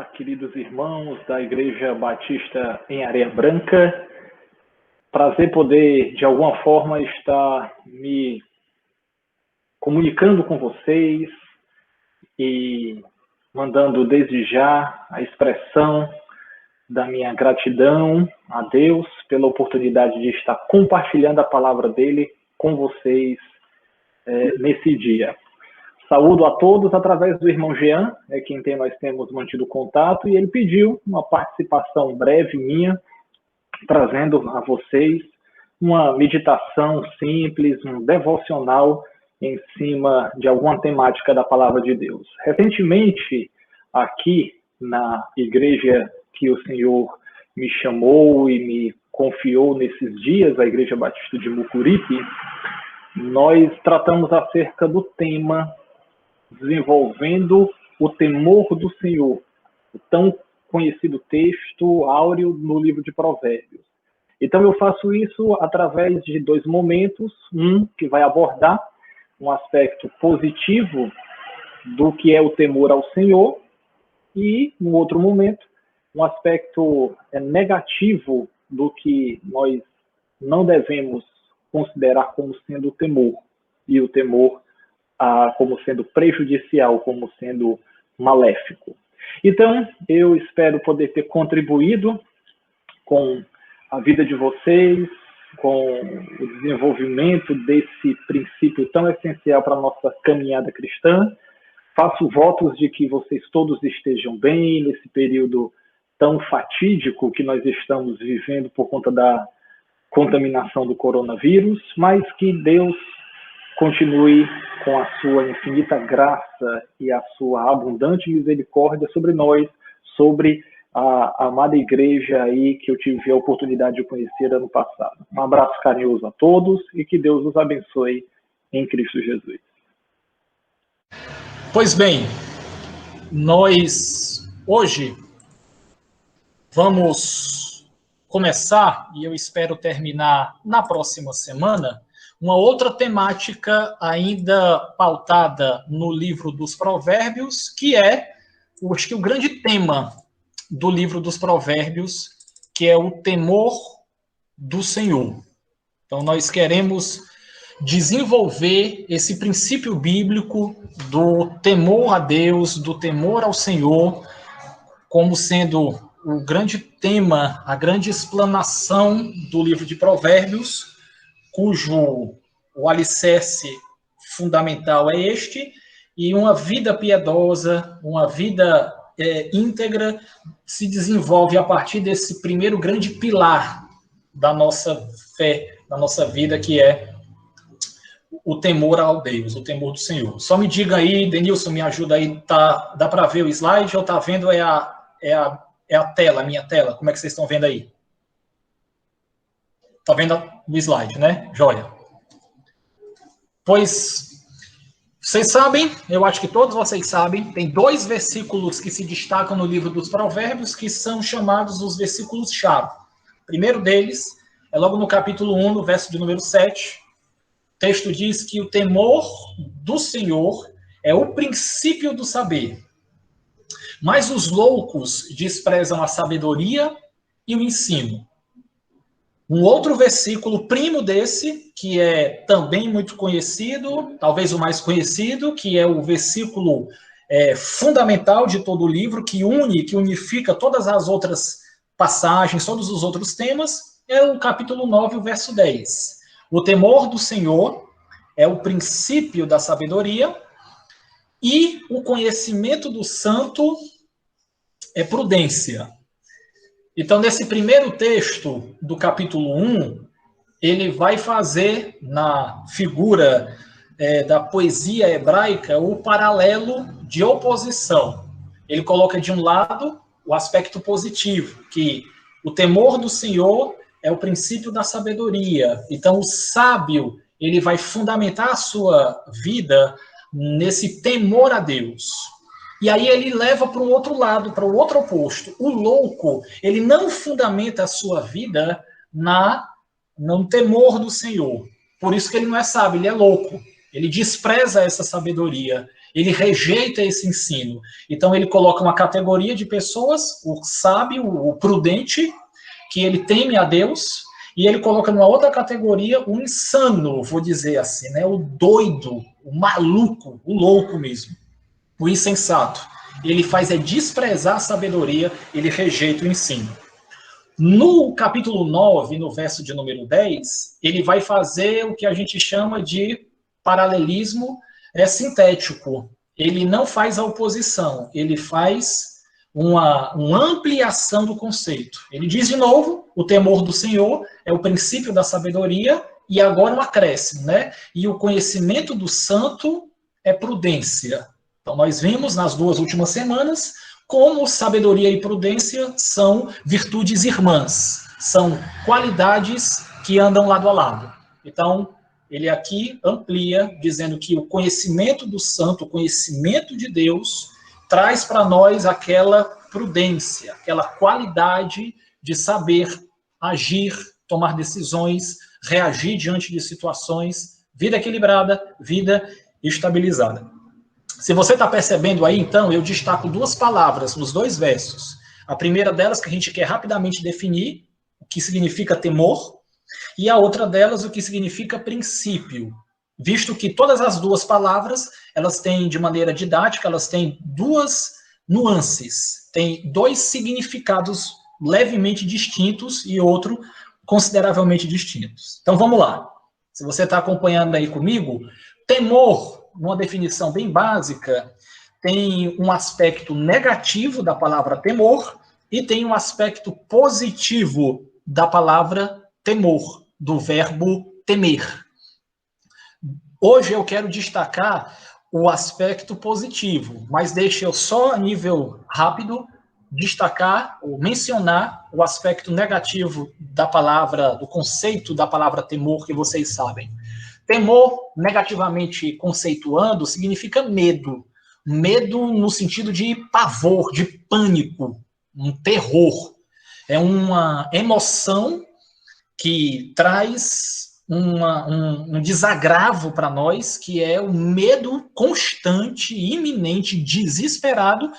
Olá, queridos irmãos da Igreja Batista em Areia Branca. Prazer poder, de alguma forma, estar me comunicando com vocês e mandando desde já a expressão da minha gratidão a Deus pela oportunidade de estar compartilhando a palavra dele com vocês nesse dia. Saúdo a todos através do irmão Jean, quem nós temos mantido contato, e ele pediu uma participação breve minha, trazendo a vocês uma meditação simples, um devocional em cima de alguma temática da palavra de Deus. Recentemente, aqui na igreja que o Senhor me chamou e me confiou nesses dias, a Igreja Batista de Mucuripe, nós tratamos acerca do tema desenvolvendo o temor do Senhor, o tão conhecido texto áureo no livro de Provérbios. Então eu faço isso através de dois momentos, um que vai abordar um aspecto positivo do que é o temor ao Senhor e, no outro momento, um aspecto negativo do que nós não devemos considerar como sendo o temor, e o temor como sendo prejudicial, como sendo maléfico. Então, eu espero poder ter contribuído com a vida de vocês, com o desenvolvimento desse princípio tão essencial para a nossa caminhada cristã. Faço votos de que vocês todos estejam bem nesse período tão fatídico que nós estamos vivendo por conta da contaminação do coronavírus, mas que Deus continue com a sua infinita graça e a sua abundante misericórdia sobre nós, sobre a amada igreja aí que eu tive a oportunidade de conhecer ano passado. Um abraço carinhoso a todos e que Deus os abençoe em Cristo Jesus. Pois bem, nós hoje vamos começar, e eu espero terminar na próxima semana, uma outra temática ainda pautada no livro dos Provérbios, que é, acho que o grande tema do livro dos Provérbios, que é o temor do Senhor. Então, nós queremos desenvolver esse princípio bíblico do temor a Deus, do temor ao Senhor, como sendo o grande tema, a grande explanação do livro de Provérbios, cujo o alicerce fundamental é este, e uma vida piedosa, uma vida íntegra, se desenvolve a partir desse primeiro grande pilar da nossa fé, da nossa vida, que é o temor ao Deus, o temor do Senhor. Só me diga aí, Denilson, me ajuda aí, dá para ver o slide ou tá vendo a tela, a minha tela? Como é que vocês estão vendo aí? Tá vendo no slide, né? Joia. Pois, vocês sabem, eu acho que todos vocês sabem, tem dois versículos que se destacam no livro dos Provérbios, que são chamados os versículos-chave. O primeiro deles é logo no capítulo 1, no verso de número 7. O texto diz que o temor do Senhor é o princípio do saber. Mas os loucos desprezam a sabedoria e o ensino. Um outro versículo primo desse, que é também muito conhecido, talvez o mais conhecido, que é o versículo fundamental de todo o livro, que unifica todas as outras passagens, todos os outros temas, é o capítulo 9, o verso 10. O temor do Senhor é o princípio da sabedoria e o conhecimento do santo é prudência. Então, nesse primeiro texto do capítulo 1, ele vai fazer, na figura da poesia hebraica, o paralelo de oposição. Ele coloca de um lado o aspecto positivo, que o temor do Senhor é o princípio da sabedoria. Então, o sábio, ele vai fundamentar a sua vida nesse temor a Deus. E aí ele leva para o outro lado, para o outro oposto. O louco, ele não fundamenta a sua vida no temor do Senhor. Por isso que ele não é sábio, ele é louco. Ele despreza essa sabedoria. ele rejeita esse ensino. Então, ele coloca uma categoria de pessoas, o sábio, o prudente, que ele teme a Deus, e ele coloca numa outra categoria o insano, vou dizer assim, né? O doido, o maluco, o louco mesmo, o insensato. Ele faz desprezar a sabedoria, ele rejeita o ensino. No capítulo 9, no verso de número 10, ele vai fazer o que a gente chama de paralelismo sintético. Ele não faz a oposição, ele faz uma ampliação do conceito. Ele diz de novo, o temor do Senhor é o princípio da sabedoria, e agora um acréscimo, né? E o conhecimento do santo é prudência. Então, nós vimos nas 2 últimas semanas como sabedoria e prudência são virtudes irmãs, são qualidades que andam lado a lado. Então, ele aqui amplia, dizendo que o conhecimento do santo, o conhecimento de Deus, traz para nós aquela prudência, aquela qualidade de saber agir, tomar decisões, reagir diante de situações, vida equilibrada, vida estabilizada. Se você está percebendo aí, então, eu destaco 2 palavras nos 2 versos. A primeira delas, que a gente quer rapidamente definir, o que significa temor, e a outra delas, o que significa princípio. Visto que todas as 2 palavras, elas têm, de maneira didática, elas têm 2 nuances, têm 2 significados levemente distintos e outro consideravelmente distintos. Então, vamos lá. Se você está acompanhando aí comigo, temor, uma definição bem básica, tem um aspecto negativo da palavra temor e tem um aspecto positivo da palavra temor, do verbo temer. Hoje eu quero destacar o aspecto positivo, mas deixe eu só a nível rápido destacar ou mencionar o aspecto negativo da palavra, do conceito da palavra temor, que vocês sabem. Temor, negativamente conceituando, significa medo. Medo no sentido de pavor, de pânico, um terror. É uma emoção que traz um desagravo para nós, que é o medo constante, iminente, desesperado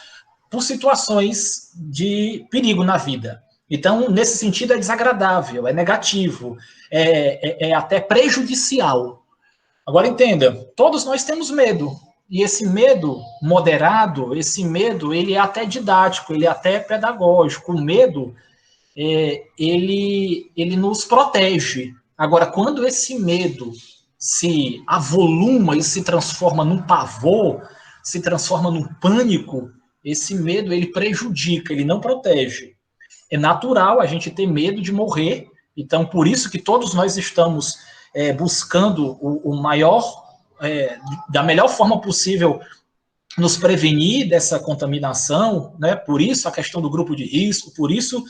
por situações de perigo na vida. Então, nesse sentido, é desagradável, é negativo, é até prejudicial. Agora, entenda, todos nós temos medo, e esse medo moderado, esse medo, ele é até didático, ele é até pedagógico. O medo, ele nos protege. Agora, quando esse medo se avoluma e se transforma num pavor, se transforma num pânico, esse medo, ele prejudica, ele não protege. É natural a gente ter medo de morrer, então, por isso que todos nós estamos buscando o maior, da melhor forma possível, nos prevenir dessa contaminação, né? Por isso a questão do grupo de risco, por isso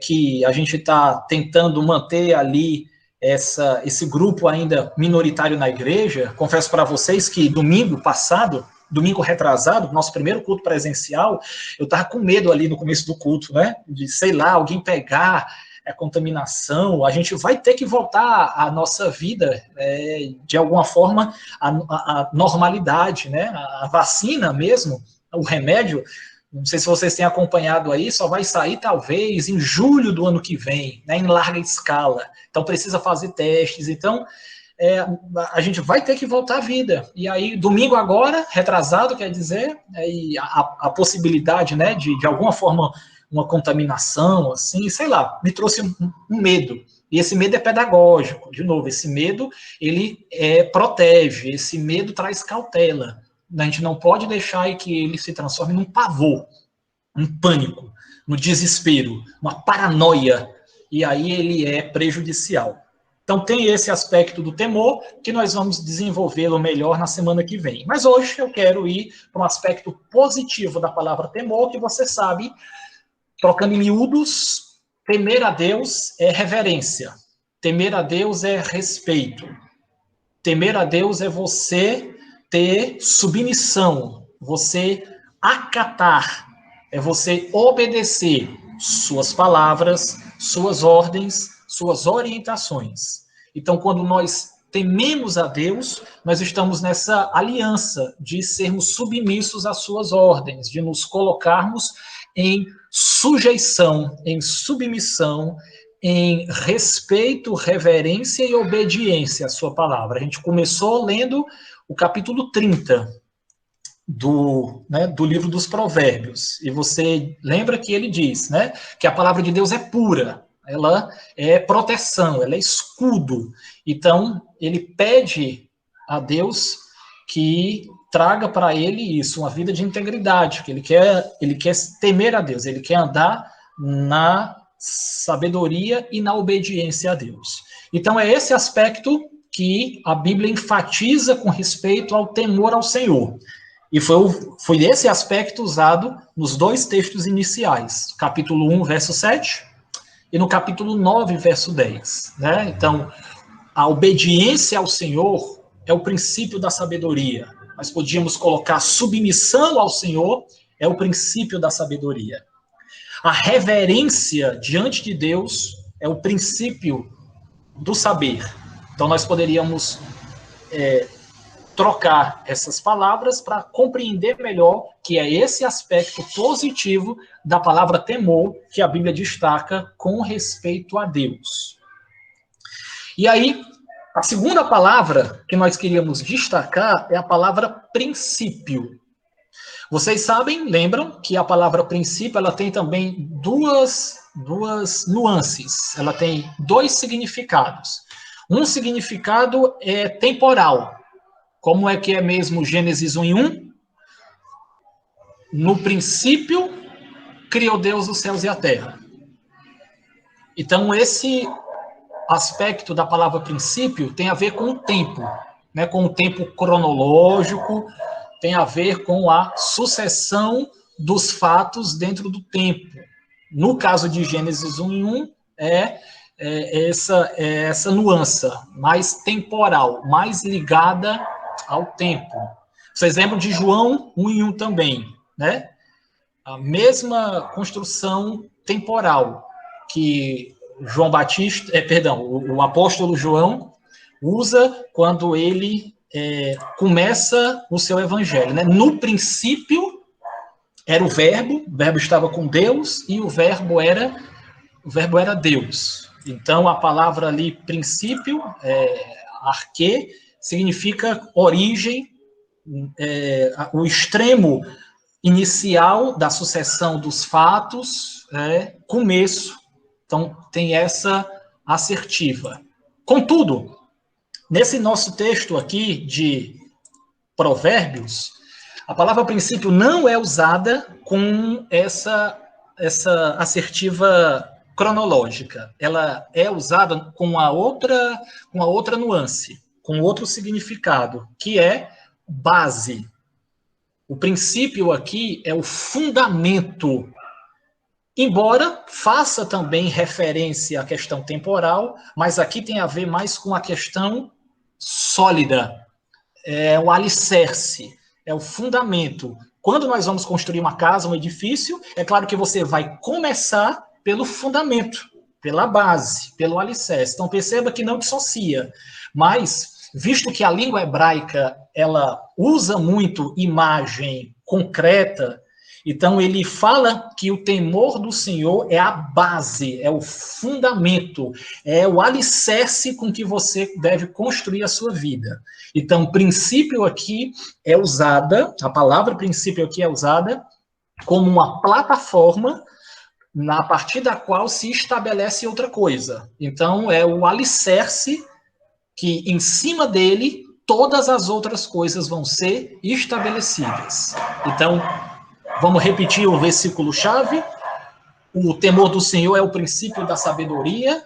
que a gente está tentando manter ali esse grupo ainda minoritário na igreja. Confesso para vocês que domingo passado, domingo retrasado, nosso primeiro culto presencial, eu estava com medo ali no começo do culto, né? De, sei lá, alguém pegar a contaminação, a gente vai ter que voltar à nossa vida, de alguma forma, à normalidade, né? A vacina mesmo, o remédio, não sei se vocês têm acompanhado aí, só vai sair talvez em julho do ano que vem, né? Em larga escala. Então precisa fazer testes, então a gente vai ter que voltar à vida. E aí, domingo agora, retrasado, quer dizer, a possibilidade, né, de alguma forma, uma contaminação, assim, sei lá, me trouxe um medo. E esse medo é pedagógico. De novo, esse medo, ele protege, esse medo traz cautela. A gente não pode deixar que ele se transforme num pavor, um pânico, no desespero, uma paranoia, e aí ele é prejudicial. Então tem esse aspecto do temor, que nós vamos desenvolvê-lo melhor na semana que vem. Mas hoje eu quero ir para um aspecto positivo da palavra temor, que você sabe, trocando em miúdos, temer a Deus é reverência, temer a Deus é respeito, temer a Deus é você ter submissão, você acatar, é você obedecer suas palavras, suas ordens, suas orientações. Então, quando nós tememos a Deus, nós estamos nessa aliança de sermos submissos às suas ordens, de nos colocarmos em sujeição, em submissão, em respeito, reverência e obediência à sua palavra. A gente começou lendo o capítulo 30 do livro dos Provérbios, e você lembra que ele diz, né, que a palavra de Deus é pura, ela é proteção, ela é escudo. Então, ele pede a Deus que traga para ele isso, uma vida de integridade, que ele quer temer a Deus, ele quer andar na sabedoria e na obediência a Deus. Então, é esse aspecto que a Bíblia enfatiza com respeito ao temor ao Senhor. E foi esse aspecto usado nos dois textos iniciais, capítulo 1, verso 7, e no capítulo 9, verso 10. Né? Então, a obediência ao Senhor é o princípio da sabedoria. Nós podíamos colocar submissão ao Senhor, é o princípio da sabedoria. A reverência diante de Deus é o princípio do saber. Então, nós poderíamos trocar essas palavras para compreender melhor que é esse aspecto positivo da palavra temor que a Bíblia destaca com respeito a Deus. E aí, a segunda palavra que nós queríamos destacar é a palavra princípio. Vocês sabem, lembram, que a palavra princípio ela tem também duas nuances, ela tem dois significados. Um significado é temporal. Como é que é mesmo Gênesis 1:1? No princípio, criou Deus os céus e a terra. Então, esse aspecto da palavra princípio tem a ver com o tempo, né? Com o tempo cronológico, tem a ver com a sucessão dos fatos dentro do tempo. No caso de Gênesis 1:1, essa nuance mais temporal, mais ligada ao tempo. Vocês lembram de João 1:1 também, né? A mesma construção temporal que João Batista, o apóstolo João usa quando ele começa o seu evangelho, né? No princípio era o verbo estava com Deus e o verbo era Deus. Então a palavra ali princípio, arquê, significa origem, o extremo inicial da sucessão dos fatos, começo. Então, tem essa assertiva. Contudo, nesse nosso texto aqui de Provérbios, a palavra princípio não é usada com essa assertiva cronológica. Ela é usada com uma outra nuance, com outro significado, que é base. O princípio aqui é o fundamento, embora faça também referência à questão temporal, mas aqui tem a ver mais com a questão sólida, é o alicerce, é o fundamento. Quando nós vamos construir uma casa, um edifício, é claro que você vai começar pelo fundamento, pela base, pelo alicerce. Então perceba que não dissocia, mas visto que a língua hebraica ela usa muito imagem concreta, então ele fala que o temor do Senhor é a base, é o fundamento, é o alicerce com que você deve construir a sua vida. Então, princípio aqui é usada, a palavra princípio aqui é usada como uma plataforma a partir da qual se estabelece outra coisa. Então, é o alicerce que em cima dele todas as outras coisas vão ser estabelecidas. Então, vamos repetir o versículo-chave. O temor do Senhor é o princípio da sabedoria.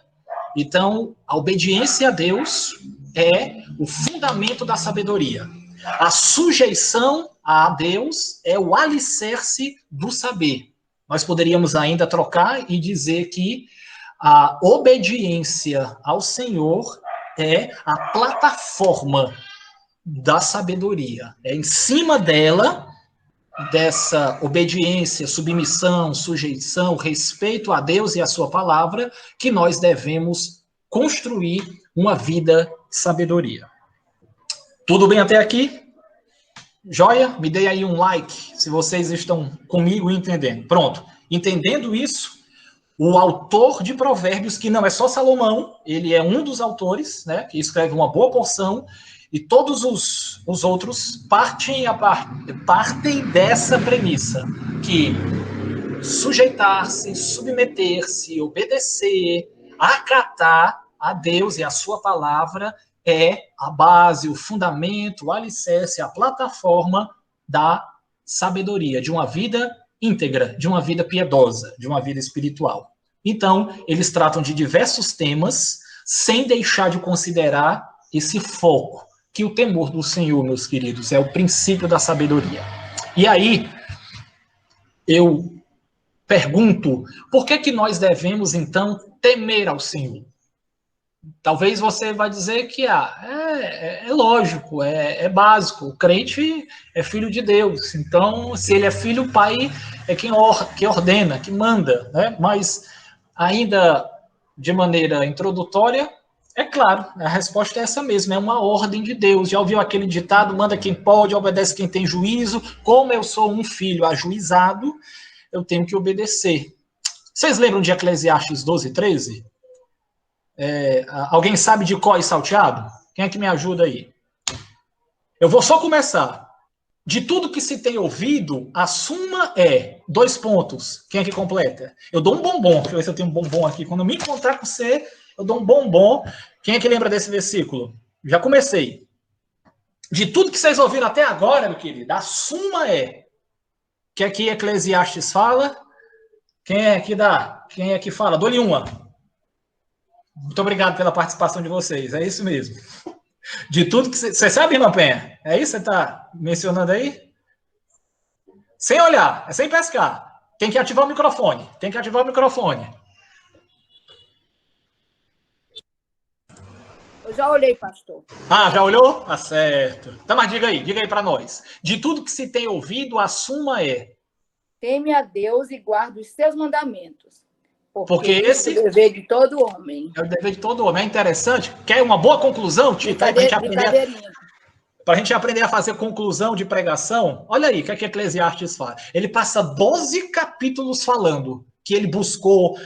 Então, a obediência a Deus é o fundamento da sabedoria. A sujeição a Deus é o alicerce do saber. Nós poderíamos ainda trocar e dizer que a obediência ao Senhor é a plataforma da sabedoria. É em cima dela, dessa obediência, submissão, sujeição, respeito a Deus e a sua palavra, que nós devemos construir uma vida sabedoria. Tudo bem até aqui? Joia? Me dê aí um like, se vocês estão comigo entendendo. Pronto. Entendendo isso, o autor de Provérbios, que não é só Salomão, ele é um dos autores, né, que escreve uma boa porção, e todos os outros partem dessa premissa, que sujeitar-se, submeter-se, obedecer, acatar a Deus e a sua palavra é a base, o fundamento, o alicerce, a plataforma da sabedoria, de uma vida íntegra, de uma vida piedosa, de uma vida espiritual. Então, eles tratam de diversos temas, sem deixar de considerar esse foco, que o temor do Senhor, meus queridos, é o princípio da sabedoria. E aí, eu pergunto, por que nós devemos, então, temer ao Senhor? Talvez você vai dizer que é lógico, é básico. O crente é filho de Deus. Então, se ele é filho, o pai é quem ordena, que manda. Né? Mas, ainda de maneira introdutória, é claro, a resposta é essa mesma, é uma ordem de Deus. Já ouviu aquele ditado, manda quem pode, obedece quem tem juízo. Como eu sou um filho ajuizado, eu tenho que obedecer. Vocês lembram de Eclesiastes 12:13? Alguém sabe de cor e salteado? Quem é que me ajuda aí? Eu vou só começar. De tudo que se tem ouvido, a suma é 2 pontos. Quem é que completa? Eu dou um bombom. Deixa eu ver se eu tenho um bombom aqui. Quando eu me encontrar com você, eu dou um bombom. Quem é que lembra desse versículo? Já comecei. De tudo que vocês ouviram até agora, meu querido, a suma é. O que é que Eclesiastes fala? Quem é que dá? Quem é que fala? Dou-lhe uma. Muito obrigado pela participação de vocês. É isso mesmo. De tudo que você sabe, irmã Penha? É isso que você está mencionando aí? Sem olhar, é sem pescar. Tem que ativar o microfone. Tem que ativar o microfone. Eu já olhei, pastor. Ah, já olhou? Tá certo. Então, mas diga aí para nós. De tudo que se tem ouvido, a suma é: teme a Deus e guarde os seus mandamentos. Porque esse é o dever de todo homem. É o dever de todo homem. É interessante. Quer uma boa conclusão, Tito? Para a gente aprender a fazer conclusão de pregação, olha aí o que Eclesiastes fala. Ele passa 12 capítulos falando que ele buscou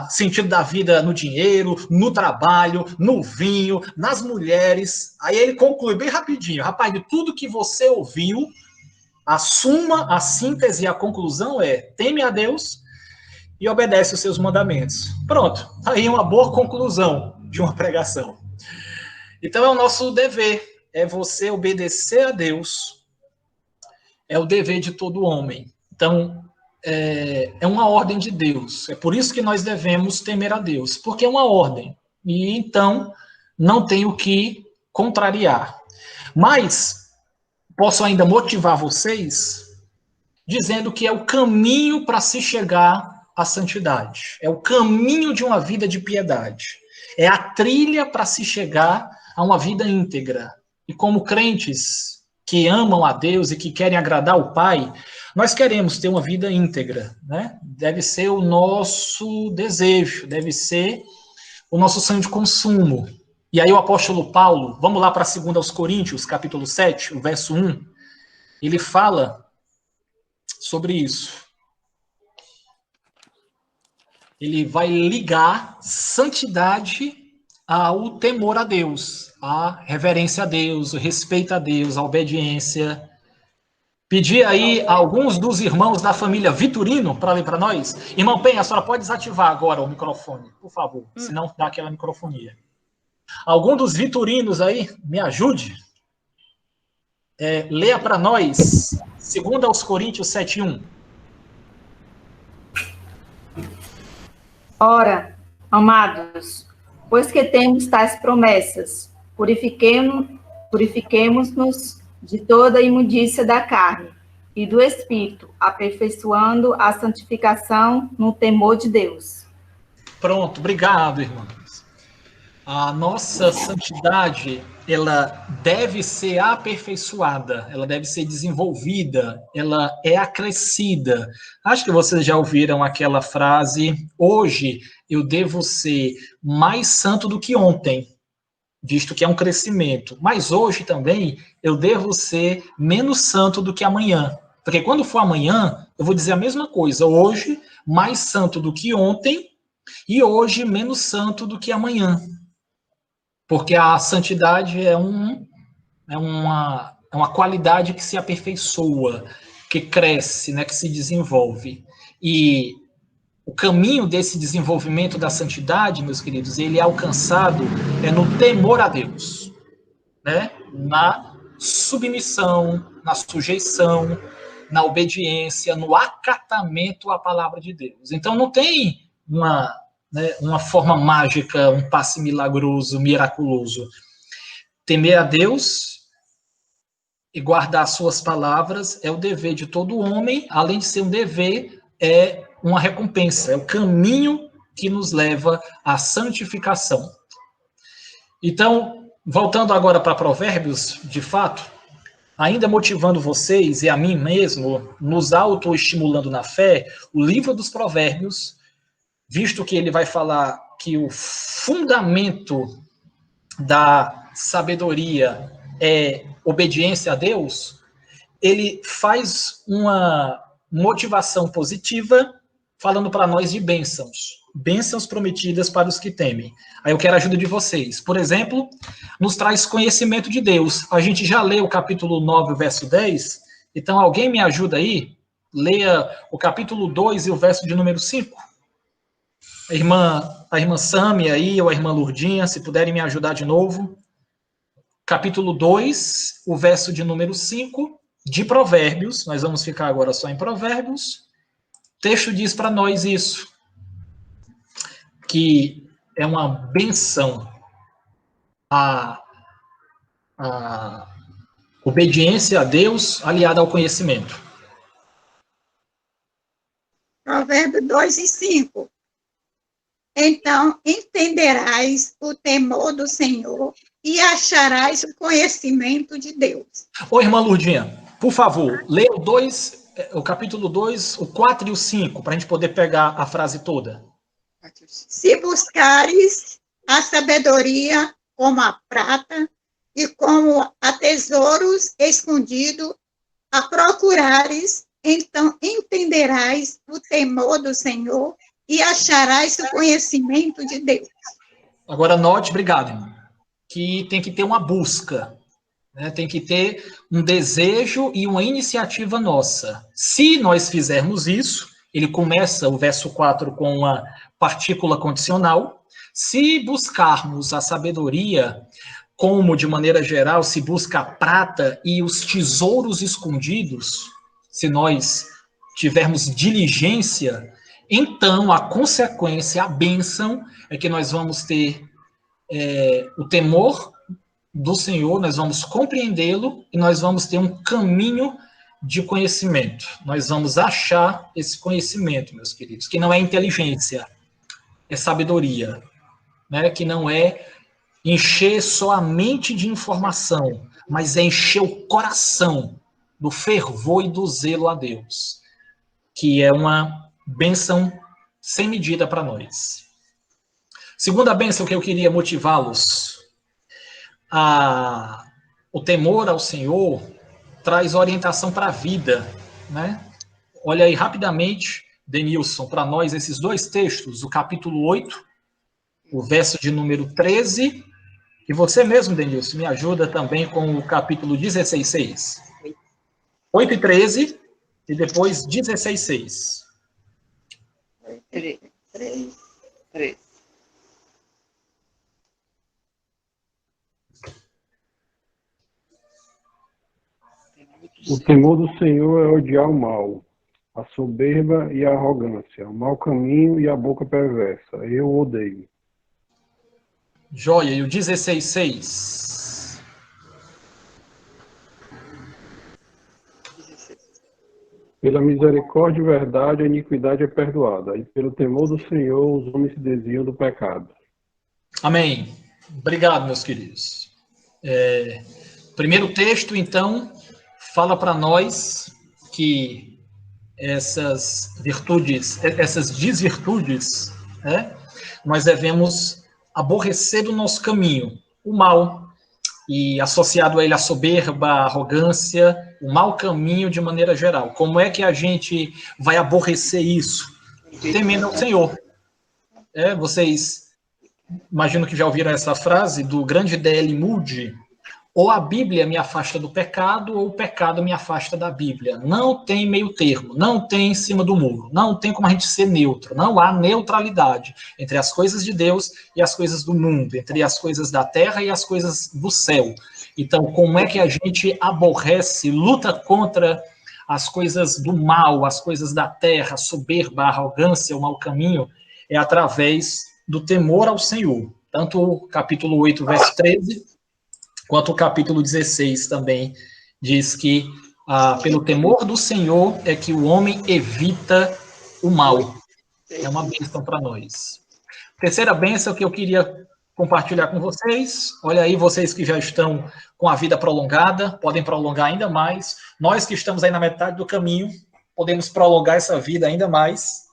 sentido da vida no dinheiro, no trabalho, no vinho, nas mulheres. Aí ele conclui bem rapidinho. Rapaz, de tudo que você ouviu, a suma, a síntese e a conclusão é: teme a Deus e obedece os seus mandamentos. Pronto. Aí uma boa conclusão de uma pregação. Então é o nosso dever. É você obedecer a Deus. É o dever de todo homem. Então, é uma ordem de Deus. É por isso que nós devemos temer a Deus. Porque é uma ordem. E então, não tem o que contrariar. Mas, posso ainda motivar vocês dizendo que é o caminho para se chegar à santidade. É o caminho de uma vida de piedade. É a trilha para se chegar a uma vida íntegra. E como crentes que amam a Deus e que querem agradar o Pai, nós queremos ter uma vida íntegra, né? Deve ser o nosso desejo, deve ser o nosso sonho de consumo. E aí o apóstolo Paulo, vamos lá para 2 Coríntios, capítulo 7, o verso 1, ele fala sobre isso. Ele vai ligar santidade ao temor a Deus, a reverência a Deus, o respeito a Deus, a obediência. Pedir aí a alguns dos irmãos da família Vitorino para ler para nós. Irmão Penha, a senhora pode desativar agora o microfone, por favor, senão dá aquela microfonia. Algum dos Vitorinos aí, me ajude. Leia para nós, 2 Coríntios 7:1. Ora, amados, pois que temos tais promessas, purifiquemo-nos de toda a imundícia da carne e do espírito, aperfeiçoando a santificação no temor de Deus. Pronto, obrigado, irmãos. A nossa santidade, ela deve ser aperfeiçoada, ela deve ser desenvolvida, ela é acrescida. Acho que vocês já ouviram aquela frase: hoje eu devo ser mais santo do que ontem. visto que é um crescimento. Mas hoje também eu devo ser menos santo do que amanhã. Porque quando for amanhã, eu vou dizer a mesma coisa. Hoje, mais santo do que ontem, e hoje, menos santo do que amanhã. Porque a santidade é uma qualidade que se aperfeiçoa, que cresce, né, que se desenvolve. E o caminho desse desenvolvimento da santidade, meus queridos, ele é alcançado no temor a Deus, né? Na submissão, na sujeição, na obediência, no acatamento à palavra de Deus. Então não tem uma forma mágica, um passe milagroso, miraculoso. Temer a Deus e guardar suas palavras é o dever de todo homem, além de ser um dever, é uma recompensa, é o caminho que nos leva à santificação. Então, voltando agora para Provérbios, de fato, ainda motivando vocês e a mim mesmo, nos autoestimulando na fé, o livro dos Provérbios, visto que ele vai falar que o fundamento da sabedoria é obediência a Deus, ele faz uma motivação positiva, falando para nós de bênçãos prometidas para os que temem. Aí eu quero a ajuda de vocês. Por exemplo, nos traz conhecimento de Deus. A gente já leu o capítulo 9, o verso 10, então alguém me ajuda aí? Leia o capítulo 2 e o verso de número 5. A irmã Sâmia aí, ou a irmã Lurdinha, se puderem me ajudar de novo. Capítulo 2, o verso de número 5, de Provérbios. Nós vamos ficar agora só em Provérbios. O texto diz para nós isso, que é uma benção a obediência a Deus aliada ao conhecimento. Provérbios 2 e 5. Então entenderás o temor do Senhor e acharás o conhecimento de Deus. Ô, irmã Lurdinha, por favor, leia o capítulo 2, o 4 e o 5, para a gente poder pegar a frase toda. Se buscares a sabedoria como a prata e como a tesouros escondidos, a procurares, então entenderás o temor do Senhor e acharás o conhecimento de Deus. Agora note, obrigado, irmão, que tem que ter uma busca, né? Tem que ter um desejo e uma iniciativa nossa. Se nós fizermos isso, ele começa o verso 4 com uma partícula condicional. Se buscarmos a sabedoria, como de maneira geral se busca a prata e os tesouros escondidos, se nós tivermos diligência, então a consequência, a bênção, é que nós vamos ter o temor do Senhor, nós vamos compreendê-lo e nós vamos ter um caminho de conhecimento. Nós vamos achar esse conhecimento, meus queridos, que não é inteligência, é sabedoria, né? Que não é encher só a mente de informação, mas é encher o coração do fervor e do zelo a Deus, que é uma bênção sem medida para nós. Segunda bênção que eu queria motivá-los, o temor ao Senhor traz orientação para a vida, né? Olha aí rapidamente, Denilson, para nós esses dois textos, o capítulo 8, o verso de número 13, e você mesmo, Denilson, me ajuda também com o capítulo 16:6. 8 e 13, e depois 16:6. 3. O temor do Senhor é odiar o mal, a soberba e a arrogância, o mau caminho e a boca perversa. Eu odeio. Joia, e o 16:6? Pela misericórdia e verdade, a iniquidade é perdoada, e pelo temor do Senhor, os homens se desviam do pecado. Amém. Obrigado, meus queridos. Primeiro texto, então, fala para nós que essas virtudes, essas desvirtudes, né, nós devemos aborrecer do nosso caminho, o mal. E associado a ele a soberba, a arrogância, o mau caminho de maneira geral. Como é que a gente vai aborrecer isso? Temendo ao Senhor. Vocês imagino que já ouviram essa frase do grande D.L. Moody: ou a Bíblia me afasta do pecado, ou o pecado me afasta da Bíblia. Não tem meio termo, não tem em cima do muro, não tem como a gente ser neutro, não há neutralidade entre as coisas de Deus e as coisas do mundo, entre as coisas da terra e as coisas do céu. Então, como é que a gente aborrece, luta contra as coisas do mal, as coisas da terra, a soberba, a arrogância, o mau caminho? É através do temor ao Senhor. Tanto o capítulo 8, verso 13, quanto o capítulo 16 também diz que pelo temor do Senhor é que o homem evita o mal. É uma bênção para nós. Terceira bênção que eu queria compartilhar com vocês. Olha aí, vocês que já estão com a vida prolongada, podem prolongar ainda mais. Nós que estamos aí na metade do caminho, podemos prolongar essa vida ainda mais.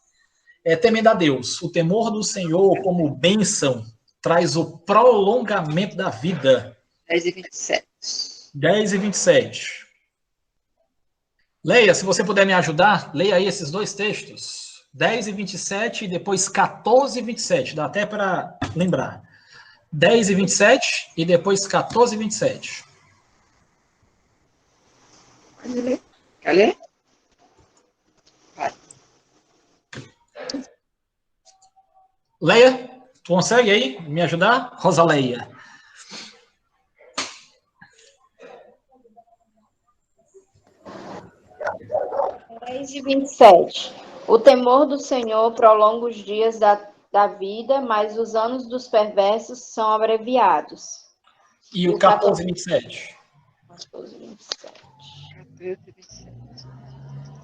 Temendo a Deus. O temor do Senhor como bênção traz o prolongamento da vida. 10:27. 10:27. Leia, se você puder me ajudar, leia aí esses dois textos. 10:27 e depois 14:27. Dá até para lembrar. 10:27 e depois 14:27. Quer ler? Vai. Leia, tu consegue aí me ajudar? Rosaleia. 10:27. O temor do Senhor prolonga os dias da vida, mas os anos dos perversos são abreviados. E o 14:27. 14:27.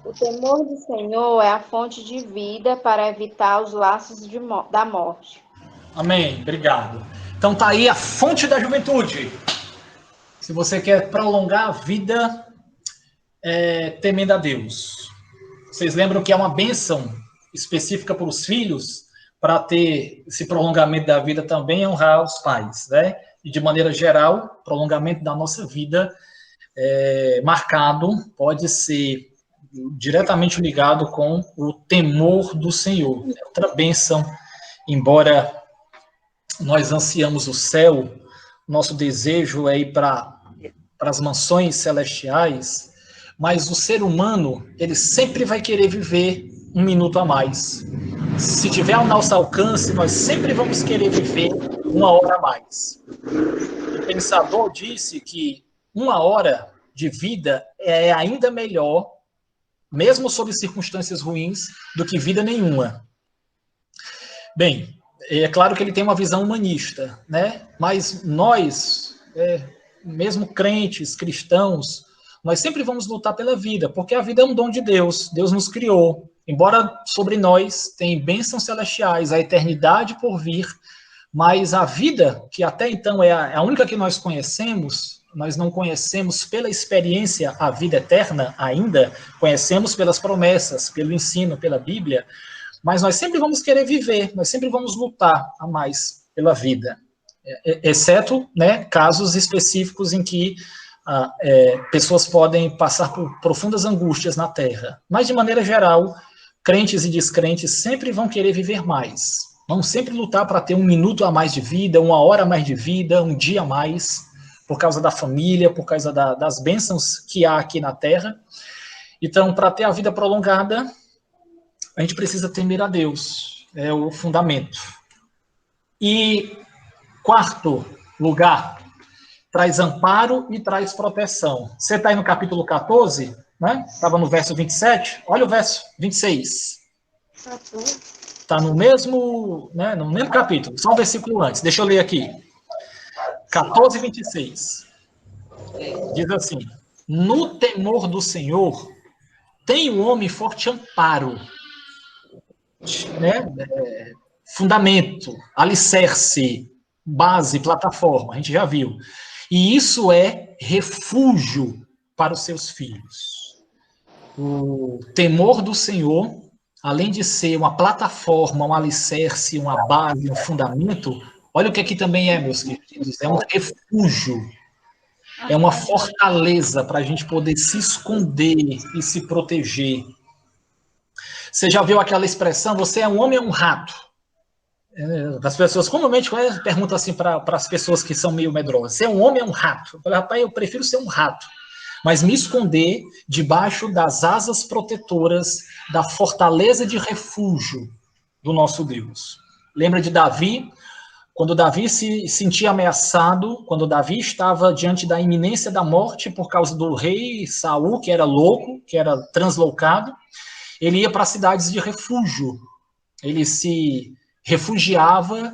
O temor do Senhor é a fonte de vida para evitar os laços da morte. Amém, obrigado. Então tá aí a fonte da juventude. Se você quer prolongar a vida, temendo a Deus. Vocês lembram que é uma bênção específica para os filhos, para ter esse prolongamento da vida também é honrar os pais, né? E de maneira geral, prolongamento da nossa vida marcado pode ser diretamente ligado com o temor do Senhor. Outra bênção, embora nós ansiamos o céu, nosso desejo é ir para as mansões celestiais, mas o ser humano, ele sempre vai querer viver um minuto a mais. Se tiver ao nosso alcance, nós sempre vamos querer viver 1 hora a mais. O pensador disse que 1 hora de vida é ainda melhor, mesmo sob circunstâncias ruins, do que vida nenhuma. Bem, é claro que ele tem uma visão humanista, né? Mas nós, mesmo crentes, cristãos, nós sempre vamos lutar pela vida, porque a vida é um dom de Deus, Deus nos criou. Embora sobre nós tem bênçãos celestiais, a eternidade por vir, mas a vida, que até então é a única que nós conhecemos, nós não conhecemos pela experiência a vida eterna ainda, conhecemos pelas promessas, pelo ensino, pela Bíblia, mas nós sempre vamos querer viver, nós sempre vamos lutar a mais pela vida, exceto, né, casos específicos em que pessoas podem passar por profundas angústias na Terra. Mas, de maneira geral, crentes e descrentes sempre vão querer viver mais, vão sempre lutar para ter 1 minuto a mais de vida, 1 hora a mais de vida, 1 dia a mais, por causa da família, por causa das bênçãos que há aqui na Terra. Então, para ter a vida prolongada, a gente precisa temer a Deus, é o fundamento. E, quarto lugar, traz amparo e traz proteção. Você está aí no capítulo 14, né? Estava no verso 27, olha o verso 26. Está no mesmo, né, no mesmo capítulo, só um versículo antes, deixa eu ler aqui. 14:26. Diz assim: no temor do Senhor tem o homem forte amparo, né? Fundamento, alicerce, base, plataforma, a gente já viu. E isso é refúgio para os seus filhos. O temor do Senhor, além de ser uma plataforma, um alicerce, uma base, um fundamento, Olha o que aqui também é, meus queridos, é um refúgio, é uma fortaleza para a gente poder se esconder e se proteger. Você já viu aquela expressão, você é um homem ou um rato? As pessoas comumente perguntam assim para as pessoas que são meio medrosas, você é um homem ou um rato? Eu falei, rapaz, eu prefiro ser um rato, mas me esconder debaixo das asas protetoras da fortaleza de refúgio do nosso Deus. Lembra de Davi? Quando Davi se sentia ameaçado, quando Davi estava diante da iminência da morte por causa do rei Saul, que era louco, que era translocado, ele ia para cidades de refúgio. Ele se refugiava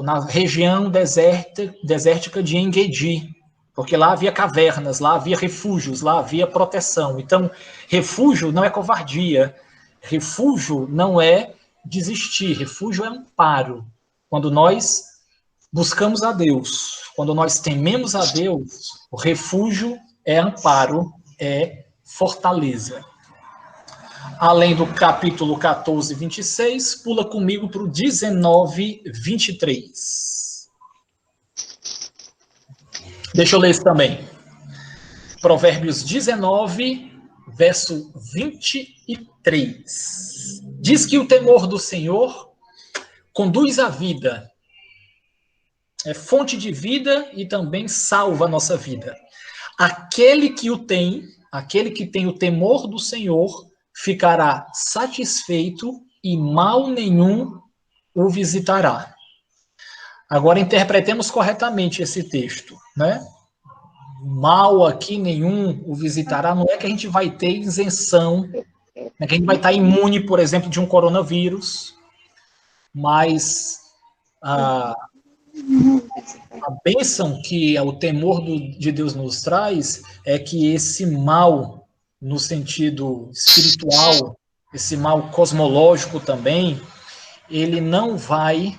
na região desértica de En-Gedi, porque lá havia cavernas, lá havia refúgios, lá havia proteção. Então, refúgio não é covardia, refúgio não é desistir, refúgio é amparo. Quando nós buscamos a Deus, quando nós tememos a Deus, o refúgio é amparo, é fortaleza. Além do capítulo 14, 26, pula comigo para o 19, 23. Deixa eu ler isso também. Provérbios 19, verso 23. Diz que o temor do Senhor conduz à vida, é fonte de vida e também salva a nossa vida. Aquele que tem o temor do Senhor, ficará satisfeito e mal nenhum o visitará. Agora interpretemos corretamente esse texto, né? Mal aqui nenhum o visitará, não é que a gente vai ter isenção, não é que a gente vai estar imune, por exemplo, de um coronavírus, mas a bênção que o temor de Deus nos traz é que esse mal, no sentido espiritual, esse mal cosmológico também, ele não vai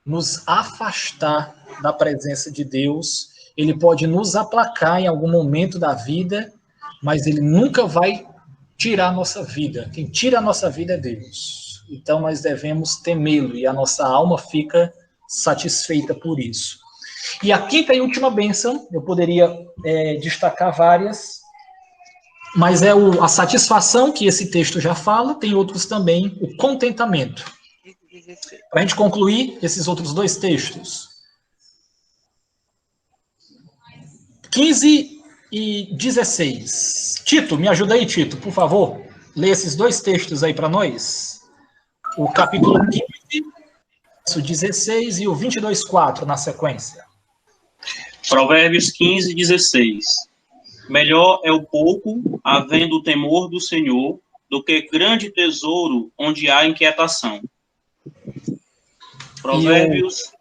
nos afastar da presença de Deus, ele pode nos aplacar em algum momento da vida, mas ele nunca vai tirar a nossa vida. Quem tira a nossa vida é Deus. Então nós devemos temê-lo e a nossa alma fica satisfeita por isso. E a quinta e última bênção, eu poderia destacar várias, mas é a satisfação que esse texto já fala, tem outros também, o contentamento. Para a gente concluir esses outros dois textos. 15 e 16. Tito, me ajuda aí, Tito, por favor. Lê esses dois textos aí para nós. O capítulo 15, verso 16 e o 22:4 na sequência. Provérbios 15, 16. Melhor é o pouco, havendo o temor do Senhor, do que grande tesouro onde há inquietação. Provérbios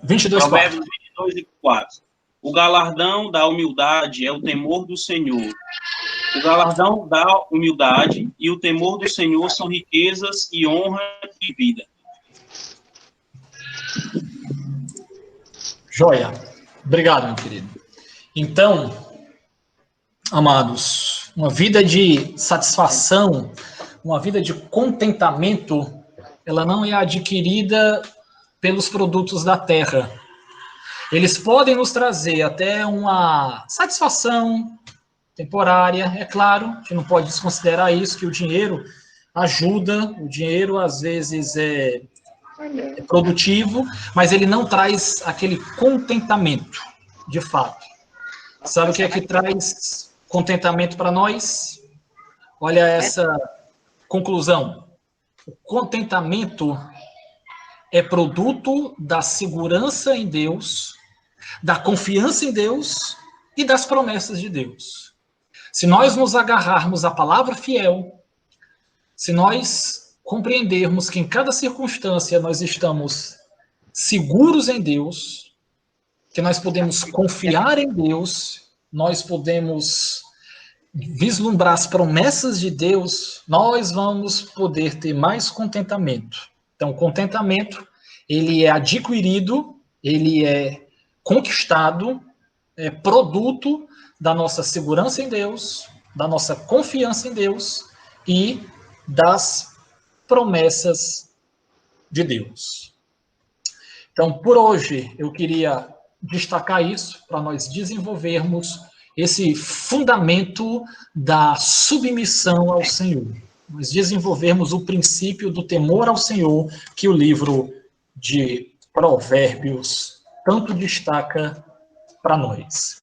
22:4. 22:4. O galardão da humildade é o temor do Senhor. O galardão da humildade e o temor do Senhor são riquezas e honra e vida. Joia. Obrigado, meu querido. Então, amados, uma vida de satisfação, uma vida de contentamento, ela não é adquirida pelos produtos da terra. Eles podem nos trazer até uma satisfação temporária, é claro, a gente não pode desconsiderar isso, que o dinheiro ajuda, o dinheiro às vezes é produtivo, mas ele não traz aquele contentamento, de fato. Sabe o que é que traz contentamento para nós? Olha essa conclusão. O contentamento é produto da segurança em Deus, da confiança em Deus e das promessas de Deus. Se nós nos agarrarmos à palavra fiel, se nós compreendermos que em cada circunstância nós estamos seguros em Deus, que nós podemos confiar em Deus, nós podemos vislumbrar as promessas de Deus, nós vamos poder ter mais contentamento. Então, o contentamento, ele é adquirido, ele é conquistado, é produto da nossa segurança em Deus, da nossa confiança em Deus e das promessas de Deus. Então, por hoje, eu queria destacar isso para nós desenvolvermos esse fundamento da submissão ao Senhor. Nós desenvolvermos o princípio do temor ao Senhor que o livro de Provérbios tanto destaca para nós.